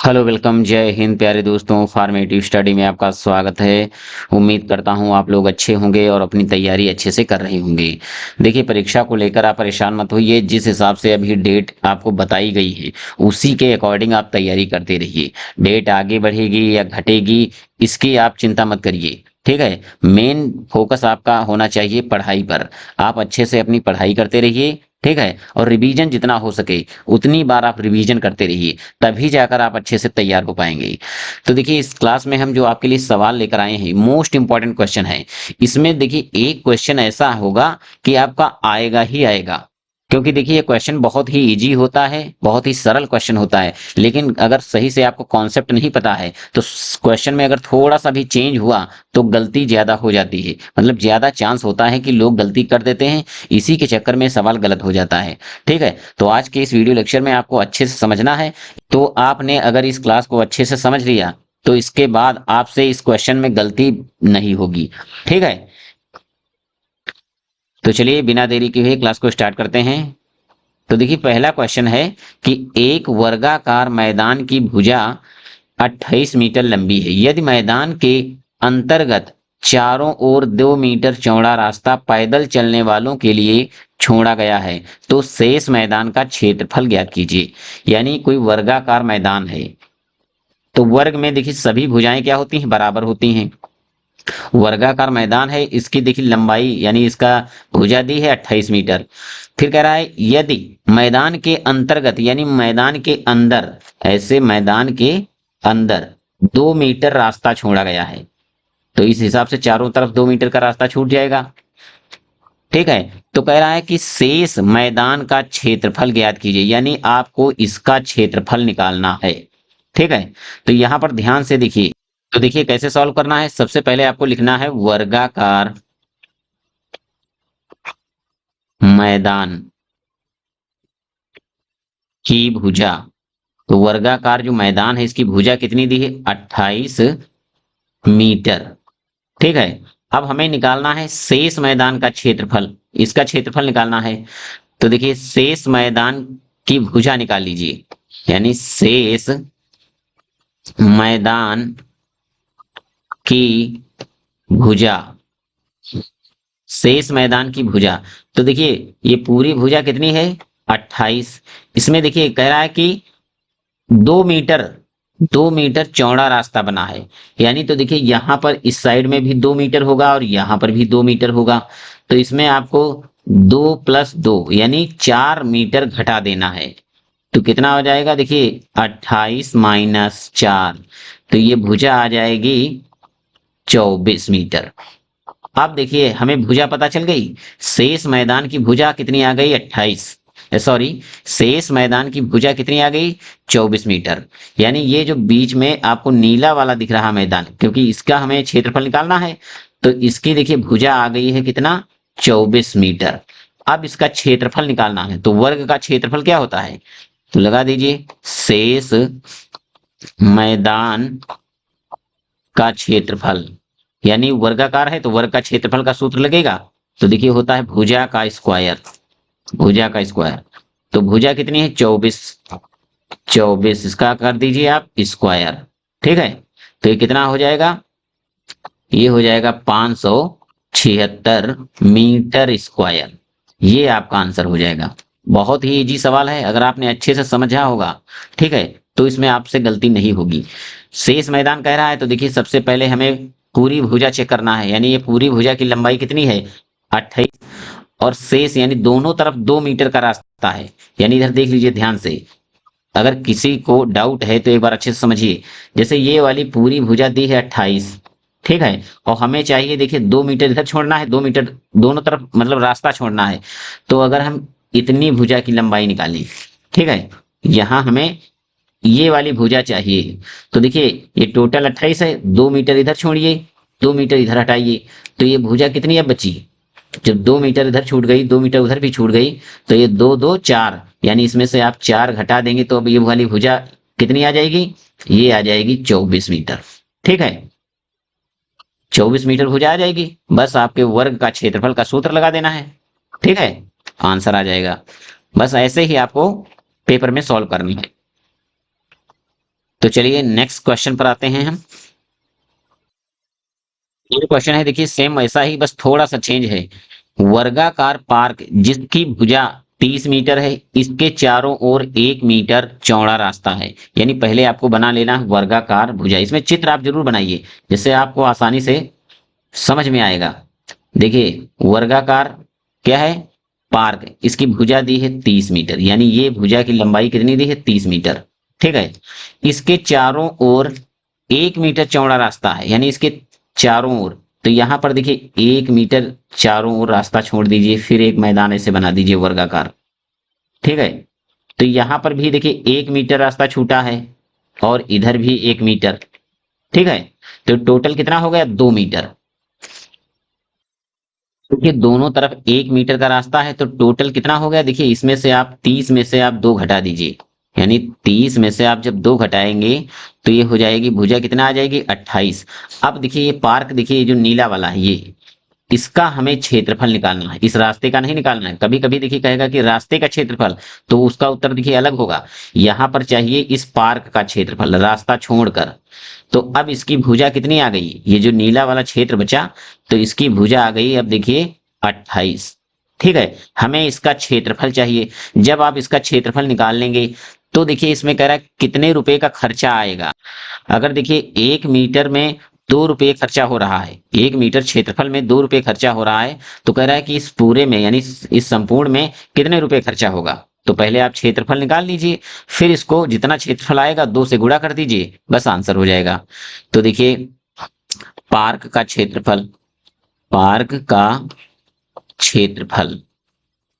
Hello welcome, जय हिंद प्यारे दोस्तों। फॉर्मेटिव स्टडी में आपका स्वागत है। उम्मीद करता हूं आप लोग अच्छे होंगे और अपनी तैयारी अच्छे से कर रहे होंगे। देखिए, परीक्षा को लेकर आप परेशान मत होइए। जिस हिसाब से अभी डेट आपको बताई गई है उसी के अकॉर्डिंग आप तैयारी करते रहिए। डेट आगे बढ़ेगी या घटेगी इसकी आप चिंता मत करिए, ठीक है। मेन फोकस आपका होना चाहिए पढ़ाई पर। आप अच्छे से अपनी पढ़ाई करते रहिए, ठीक है। और रिवीजन जितना हो सके उतनी बार आप रिवीजन करते रहिए, तभी जाकर आप अच्छे से तैयार हो पाएंगे। तो देखिए, इस क्लास में हम जो आपके लिए सवाल लेकर आए हैं, मोस्ट इंपॉर्टेंट क्वेश्चन है। इसमें देखिए एक क्वेश्चन ऐसा होगा कि आपका आएगा ही आएगा, क्योंकि देखिए ये क्वेश्चन बहुत ही इजी होता है, बहुत ही सरल क्वेश्चन होता है। लेकिन अगर सही से आपको कॉन्सेप्ट नहीं पता है तो क्वेश्चन में अगर थोड़ा सा भी चेंज हुआ तो गलती ज्यादा हो जाती है, मतलब ज्यादा चांस होता है कि लोग गलती कर देते हैं। इसी के चक्कर में सवाल गलत हो जाता है, ठीक है। तो आज के इस वीडियो लेक्चर में आपको अच्छे से समझना है। तो आपने अगर इस क्लास को अच्छे से समझ लिया तो इसके बाद आपसे इस क्वेश्चन में गलती नहीं होगी, ठीक है। तो चलिए बिना देरी के हुए क्लास को स्टार्ट करते हैं। तो देखिए, पहला क्वेश्चन है कि एक वर्गाकार मैदान की भुजा 28 मीटर लंबी है। यदि मैदान के अंतर्गत चारों ओर 2 मीटर चौड़ा रास्ता पैदल चलने वालों के लिए छोड़ा गया है तो शेष मैदान का क्षेत्रफल ज्ञात कीजिए। यानी कोई वर्गाकार मैदान है, तो वर्ग में देखिए सभी भुजाएं क्या होती हैं, बराबर होती हैं। वर्गाकार मैदान है, इसकी देखिए लंबाई यानी इसका भुजा दी है 28 मीटर। फिर कह रहा है यदि मैदान के अंतर्गत यानी मैदान के अंदर, ऐसे मैदान के अंदर 2 मीटर रास्ता छोड़ा गया है, तो इस हिसाब से चारों तरफ 2 मीटर का रास्ता छूट जाएगा, ठीक है। तो कह रहा है कि शेष मैदान का क्षेत्रफल ज्ञात कीजिए, यानी आपको इसका क्षेत्रफल निकालना है, ठीक है। तो यहां पर ध्यान से देखिए। तो देखिए कैसे सॉल्व करना है। सबसे पहले आपको लिखना है वर्गाकार मैदान की भुजा। तो वर्गाकार जो मैदान है इसकी भुजा कितनी दी है, 28 मीटर, ठीक है। अब हमें निकालना है शेष मैदान का क्षेत्रफल, इसका क्षेत्रफल निकालना है। तो देखिए शेष मैदान की भुजा निकाल लीजिए, यानी शेष मैदान की भुजा, शेष मैदान की भुजा। तो देखिए ये पूरी भुजा कितनी है, 28। इसमें देखिए कह रहा है कि 2 मीटर, 2 मीटर चौड़ा रास्ता बना है। यानी तो देखिए यहां पर इस साइड में भी 2 मीटर होगा और यहां पर भी 2 मीटर होगा। तो इसमें आपको 2 + 2 यानी 4 मीटर घटा देना है। तो कितना हो जाएगा, देखिए 28 - 4, तो ये भुजा आ जाएगी 24 मीटर। अब देखिए हमें भुजा पता चल गई। शेष मैदान की भुजा कितनी आ गई, 28, सॉरी, शेष मैदान की भुजा कितनी आ गई, 24 मीटर। यानी ये जो बीच में आपको नीला वाला दिख रहा मैदान, क्योंकि इसका हमें क्षेत्रफल निकालना है, तो इसकी देखिए भुजा आ गई है कितना, 24 मीटर। अब इसका क्षेत्रफल निकालना है, तो वर्ग का क्षेत्रफल क्या होता है, तो लगा दीजिए शेष मैदान का क्षेत्रफल, यानी वर्गाकार है तो वर्ग का क्षेत्रफल का सूत्र लगेगा। तो देखिए होता है भुजा का स्क्वायर, भुजा का स्क्वायर। तो भुजा कितनी है, 24, 24 इसका कर दीजिए आप स्क्वायर, ठीक है। तो ये कितना हो जाएगा, ये हो जाएगा 576 मीटर स्क्वायर। ये आपका आंसर हो जाएगा। बहुत ही इजी सवाल है, अगर आपने अच्छे से समझा होगा, ठीक है, तो इसमें आपसे गलती नहीं होगी। शेष मैदान कह रहा है तो देखिए सबसे पहले हमें पूरी भुजा चेक करना है, यानी ये पूरी भुजा की लंबाई कितनी है, 28, और शेष यानी दोनों तरफ 2 मीटर का रास्ता है। यानी इधर देख लीजिए ध्यान से, अगर किसी को डाउट है तो एक बार अच्छे से समझिए। जैसे ये वाली पूरी भुजा दी है 28, ठीक है, और हमें चाहिए देखिए 2 मीटर इधर छोड़ना है, 2 मीटर दोनों तरफ मतलब रास्ता छोड़ना है। तो अगर हम इतनी भुजा की लंबाई निकालें, ठीक है, यहां हमें ये वाली भुजा चाहिए। तो देखिए ये टोटल 28 है, 2 मीटर इधर छोड़िए, 2 मीटर इधर हटाइए, तो ये भुजा कितनी अब बची, जब 2 मीटर इधर छूट गई, 2 मीटर उधर भी छूट गई, तो ये 2 2 4, यानी इसमें से आप 4 घटा देंगे तो अब ये वाली भुजा कितनी आ जाएगी, ये आ जाएगी 24 मीटर, ठीक है। 24 मीटर भुजा आ जाएगी, बस आपके वर्ग का क्षेत्रफल का सूत्र लगा देना है, ठीक है, आंसर आ जाएगा। बस ऐसे ही आपको पेपर में सॉल्व करनी है। तो चलिए नेक्स्ट क्वेश्चन पर आते हैं हम। ये क्वेश्चन है, देखिए सेम वैसा ही, बस थोड़ा सा चेंज है। वर्गाकार पार्क जिसकी भुजा 30 मीटर है, इसके चारों ओर 1 मीटर चौड़ा रास्ता है। यानी पहले आपको बना लेना है वर्गाकार भुजा। इसमें चित्र आप जरूर बनाइए, जिससे आपको आसानी से समझ में आएगा। देखिए वर्गाकार क्या है, पार्क, इसकी भुजा दी है 30 मीटर, यानी ये भुजा की लंबाई कितनी दी है, 30 मीटर। ठीक है, इसके चारों ओर 1 मीटर चौड़ा रास्ता है, यानी इसके चारों ओर। तो यहां पर देखिए 1 मीटर चारों ओर रास्ता छोड़ दीजिए, फिर एक मैदान ऐसे बना दीजिए वर्गाकार। ठीक है, तो यहां पर भी देखिए 1 मीटर रास्ता छूटा है, और इधर भी 1 मीटर। ठीक है, तो टोटल कितना हो गया, 2 मीटर। क्योंकि दोनों तरफ 1 मीटर का रास्ता है, तो टोटल कितना हो गया, देखिए इसमें से आप 30 में से आप 2 घटा दीजिए। यानी 30 में से आप जब 2 घटाएंगे तो ये हो जाएगी भुजा कितना आ जाएगी, 28। अब देखिए ये पार्क, देखिए ये जो नीला वाला है, ये इसका हमें क्षेत्रफल निकालना है, इस रास्ते का नहीं निकालना है। कभी कभी देखिए कहेगा कि रास्ते का क्षेत्रफल, तो उसका उत्तर देखिए अलग होगा। यहाँ पर चाहिए इस पार्क का क्षेत्रफल, रास्ता छोड़कर। तो अब इसकी भुजा कितनी आ गई, ये जो नीला वाला क्षेत्र बचा, तो इसकी भुजा आ गई अब देखिए 28। ठीक है, हमें इसका क्षेत्रफल चाहिए। जब आप इसका क्षेत्रफल निकाल लेंगे तो देखिए इसमें कह रहा है कितने रुपए का खर्चा आएगा। अगर देखिए 1 मीटर में 2 रुपये खर्चा हो रहा है, 1 मीटर क्षेत्रफल में 2 रुपये खर्चा हो रहा है, तो कह रहा है कि इस पूरे में, यानी इस संपूर्ण में कितने रुपए खर्चा होगा। तो पहले आप क्षेत्रफल निकाल लीजिए, फिर इसको जितना क्षेत्रफल आएगा 2 से गुणा कर दीजिए, बस आंसर हो जाएगा। तो देखिए पार्क का क्षेत्रफल, पार्क का क्षेत्रफल,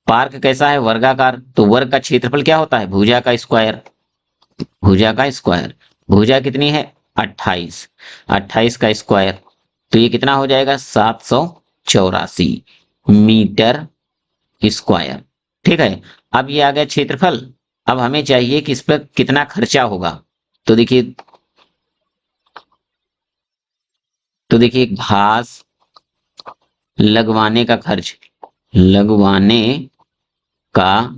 पार्क कैसा है, वर्गाकार, तो वर्ग का क्षेत्रफल क्या होता है, भुजा का स्क्वायर। भुजा का स्क्वायर, भुजा कितनी है, 28, 28 का स्क्वायर, तो ये कितना हो जाएगा, 784 मीटर स्क्वायर। ठीक है, अब ये आ गया क्षेत्रफल। अब हमें चाहिए कि इस पर कितना खर्चा होगा। तो देखिए, तो देखिए घास लगवाने का खर्च, लगवाने का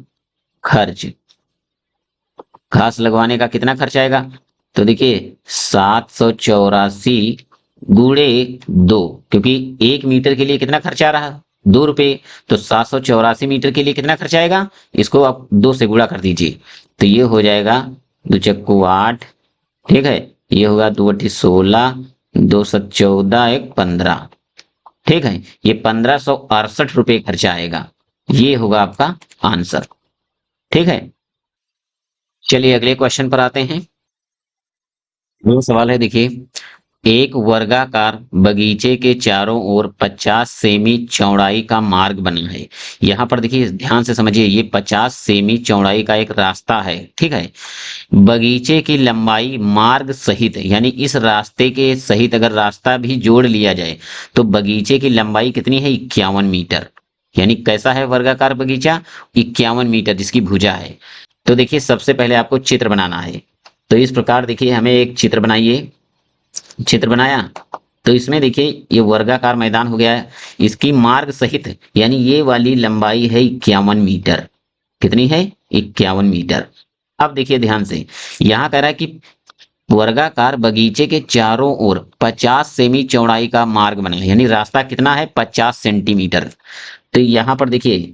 खर्च, घास लगवाने का कितना खर्च आएगा। तो देखिए 784 गुणे 2, क्योंकि 1 मीटर के लिए कितना खर्चा आ रहा, 2 रुपये। तो 784 मीटर के लिए कितना खर्चा आएगा, इसको आप 2 से गुणा कर दीजिए, तो ये हो जाएगा 2 चक्कू 8। ठीक है, ये होगा 2 8 16, 2 7 14, 1 15। ठीक है, ये 1568 रुपये खर्चा आएगा, ये होगा आपका आंसर। ठीक है, चलिए अगले क्वेश्चन पर आते हैं। ये सवाल है, देखिए एक वर्गाकार बगीचे के चारों ओर 50 सेमी चौड़ाई का मार्ग बना है। यहाँ पर देखिए ध्यान से समझिए, ये 50 सेमी चौड़ाई का एक रास्ता है। ठीक है, बगीचे की लंबाई मार्ग सहित, यानी इस रास्ते के सहित अगर रास्ता भी जोड़ लिया जाए तो बगीचे की लंबाई कितनी है, 51 मीटर। यानी कैसा है वर्गाकार बगीचा, 51 मीटर जिसकी भुजा है। तो देखिए सबसे पहले आपको चित्र बनाना है। तो इस प्रकार देखिए हमें एक चित्र बनाइए। चित्र बनाया, तो इसमें देखिए ये वर्गाकार मैदान हो गया है, इसकी मार्ग सहित, यानी ये वाली लंबाई है 51 मीटर। कितनी है, 51 मीटर। अब देखिए ध्यान से, यहाँ कह रहा है कि वर्गाकार बगीचे के चारों ओर 50 सेमी चौड़ाई का मार्ग बना है, यानी रास्ता कितना है, 50 सेंटीमीटर। तो यहाँ पर देखिए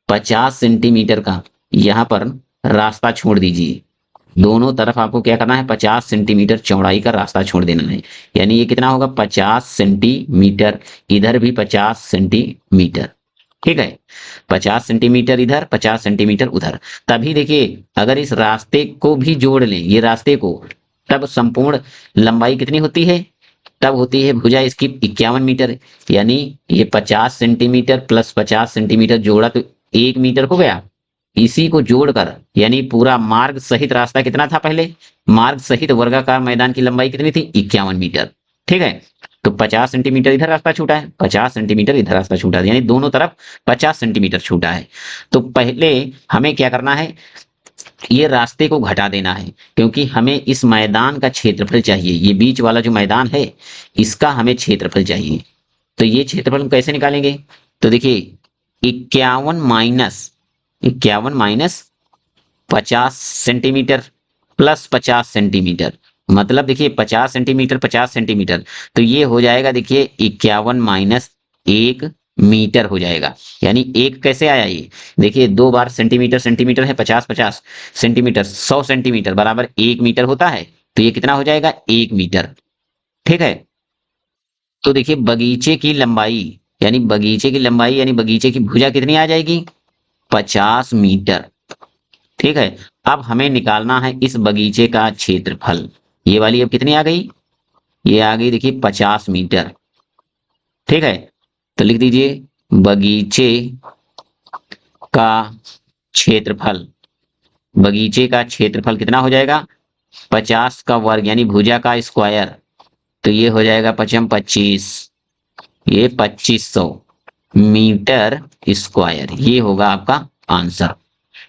50 सेंटीमीटर का यहाँ पर रास्ता छोड़ दीजिए। दोनों तरफ आपको क्या करना है, 50 सेंटीमीटर चौड़ाई का रास्ता छोड़ देना है। यानी ये कितना होगा, 50 सेंटीमीटर, इधर भी 50 सेंटीमीटर। ठीक है, 50 सेंटीमीटर इधर, 50 सेंटीमीटर उधर। तभी देखिए अगर इस रास्ते को भी जोड़ लें, ये रास्ते को, तब संपूर्ण लंबाई कितनी होती है, तब होती है भुजा इसकी 51 मीटर। यानी ये 50 सेंटीमीटर प्लस 50 सेंटीमीटर जोड़ा तो 1 मीटर हो गया। इसी को जोड़कर, यानी पूरा मार्ग सहित रास्ता कितना था, पहले मार्ग सहित वर्गाकार मैदान की लंबाई कितनी थी, 51 मीटर। ठीक है, तो 50 सेंटीमीटर इधर रास्ता छूटा है, 50 सेंटीमीटर इधर रास्ता छूटा है, यानी दोनों तरफ 50 सेंटीमीटर छूटा है। तो पहले हमें क्या करना है, ये रास्ते को घटा देना है, क्योंकि हमें इस मैदान का क्षेत्रफल चाहिए। ये बीच वाला जो मैदान है, इसका हमें क्षेत्रफल चाहिए। तो ये क्षेत्रफल हम कैसे निकालेंगे, तो देखिए 51 माइनस 50 सेंटीमीटर प्लस 50 सेंटीमीटर मतलब देखिए 50 सेंटीमीटर 50 सेंटीमीटर, तो ये हो जाएगा देखिए 51 माइनस 1 मीटर हो जाएगा। यानी एक कैसे आया ये, देखिए 2 बार सेंटीमीटर सेंटीमीटर है, 50 50 सेंटीमीटर, 100 सेंटीमीटर बराबर 1 मीटर होता है, तो ये कितना हो जाएगा 1 मीटर। ठीक है। तो देखिए बगीचे की लंबाई, यानी बगीचे की लंबाई यानी बगीचे की भुजा कितनी आ जाएगी, 50 मीटर। ठीक है। अब हमें निकालना है इस बगीचे का क्षेत्रफल। ये वाली अब कितनी आ गई, ये आ गई देखिए 50 मीटर। ठीक है। तो लिख दीजिए बगीचे का क्षेत्रफल, बगीचे का क्षेत्रफल कितना हो जाएगा, 50 का वर्ग यानी भुजा का स्क्वायर, तो ये हो जाएगा 55 25, ये 2500 मीटर स्क्वायर, ये होगा आपका आंसर।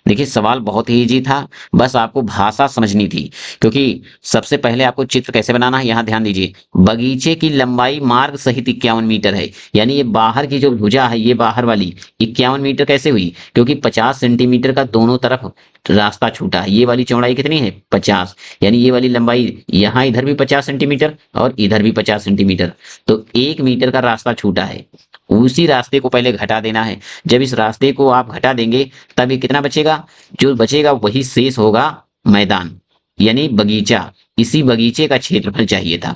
देखिए सवाल बहुत ही इजी था, बस आपको भाषा समझनी थी। क्योंकि सबसे पहले आपको चित्र कैसे बनाना है, यहाँ ध्यान दीजिए, बगीचे की लंबाई मार्ग सहित 51 मीटर है, यानी ये बाहर की जो भुजा है ये बाहर वाली 51 मीटर कैसे हुई, क्योंकि 50 सेंटीमीटर का दोनों तरफ रास्ता छूटा है। ये वाली चौड़ाई कितनी है 50, यानी ये वाली लंबाई यहाँ इधर भी 50 सेंटीमीटर और इधर भी 50 सेंटीमीटर, तो 1 मीटर का रास्ता छूटा है। उसी रास्ते को पहले घटा देना है। जब इस रास्ते को आप घटा देंगे तब ये कितना बचेगा, जो बचेगा वही शेष होगा मैदान, यानी बगीचा। इसी बगीचे का क्षेत्रफल चाहिए था।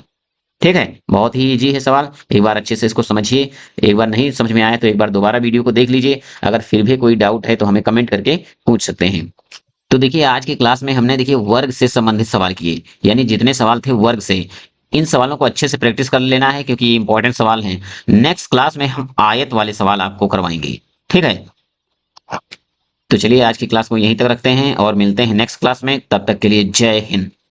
ठीक है, बहुत ही इजी है सवाल, एक बार अच्छे से इसको समझिए। एक बार नहीं समझ में आया तो एक बार दोबारा वीडियो को देख लीजिए। अगर फिर भी कोई डाउट है तो हमें कमेंट करके पूछ सकते हैं। तो देखिए आज की क्लास में हमने देखिए वर्ग से संबंधित सवाल किए, यानी जितने सवाल थे वर्ग से। इन सवालों को अच्छे से प्रैक्टिस कर लेना है क्योंकि ये इंपॉर्टेंट सवाल हैं। नेक्स्ट क्लास में हम आयत वाले सवाल आपको करवाएंगे। ठीक है, तो चलिए आज की क्लास को यहीं तक रखते हैं और मिलते हैं नेक्स्ट क्लास में। तब तक के लिए जय हिंद।